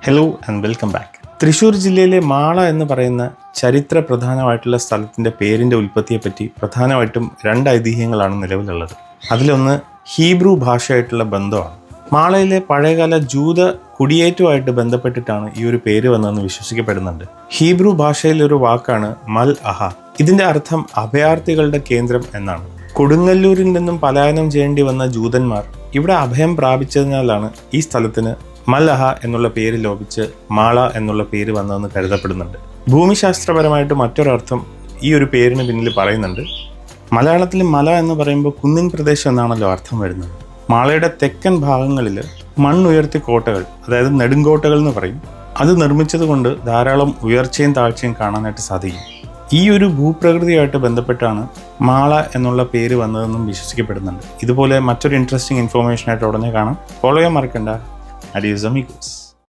Hello and welcome back. Thrissur ജില്ലയിലെ മാള എന്ന് പറയുന്ന ചരിത്ര പ്രധാനമായിട്ടുള്ള സ്ഥലത്തിൻ്റെ പേരിൻ്റെ ഉൽപ്പത്തിയെപ്പറ്റി പ്രധാനമായിട്ടും രണ്ട് ഐതിഹ്യങ്ങളാണ് നിലവിലുള്ളത്. അതിലൊന്ന് ഹീബ്രു ഭാഷയായിട്ടുള്ള ബന്ധമാണ്. മാളയിലെ പഴയകാല ജൂത കുടിയേറ്റവുമായിട്ട് ബന്ധപ്പെട്ടിട്ടാണ് ഈ ഒരു പേര് വന്നതെന്ന് വിശ്വസിക്കപ്പെടുന്നുണ്ട്. ഹീബ്രു ഭാഷയിലെ ഒരു വാക്കാണ് മൽ അഹ. ഇതിൻ്റെ അർത്ഥം അഭയാർത്ഥികളുടെ കേന്ദ്രം എന്നാണ്. കൊടുങ്ങല്ലൂരിൽ നിന്നും പലായനം ചെയ്യേണ്ടി വന്ന ജൂതന്മാർ ഇവിടെ അഭയം പ്രാപിച്ചതിനാലാണ് ഈ സ്ഥലത്തിന് മൽഅഹ എന്നുള്ള പേര് ലോപിച്ച് മാള എന്നുള്ള പേര് വന്നതെന്ന് കരുതപ്പെടുന്നുണ്ട്. ഭൂമിശാസ്ത്രപരമായിട്ട് മറ്റൊരർത്ഥം ഈ ഒരു പേരിന് പിന്നിൽ പറയുന്നുണ്ട്. മലയാളത്തിൽ മല എന്ന് പറയുമ്പോൾ കുന്നിൻ പ്രദേശം എന്നാണല്ലോ അർത്ഥം വരുന്നത്. മാളയുടെ തെക്കൻ ഭാഗങ്ങളിൽ മണ്ണുയർത്തി കോട്ടകൾ, അതായത് നെടുങ്കോട്ടകൾ എന്ന് പറയും, അത് നിർമ്മിച്ചത് കൊണ്ട് ധാരാളം ഉയർച്ചയും താഴ്ചയും കാണാനായിട്ട് സാധിക്കും. ഈ ഒരു ഭൂപ്രകൃതിയായിട്ട് ബന്ധപ്പെട്ടാണ് മാള എന്നുള്ള പേര് വന്നതെന്നും വിശ്വസിക്കപ്പെടുന്നുണ്ട്. ഇതുപോലെ മറ്റൊരു ഇൻട്രസ്റ്റിംഗ് ഇൻഫോർമേഷനായിട്ട് ഉടനെ കാണാം. ഫോളോ ചെയ്യാൻ മറക്കണ്ട. Adiós amigos.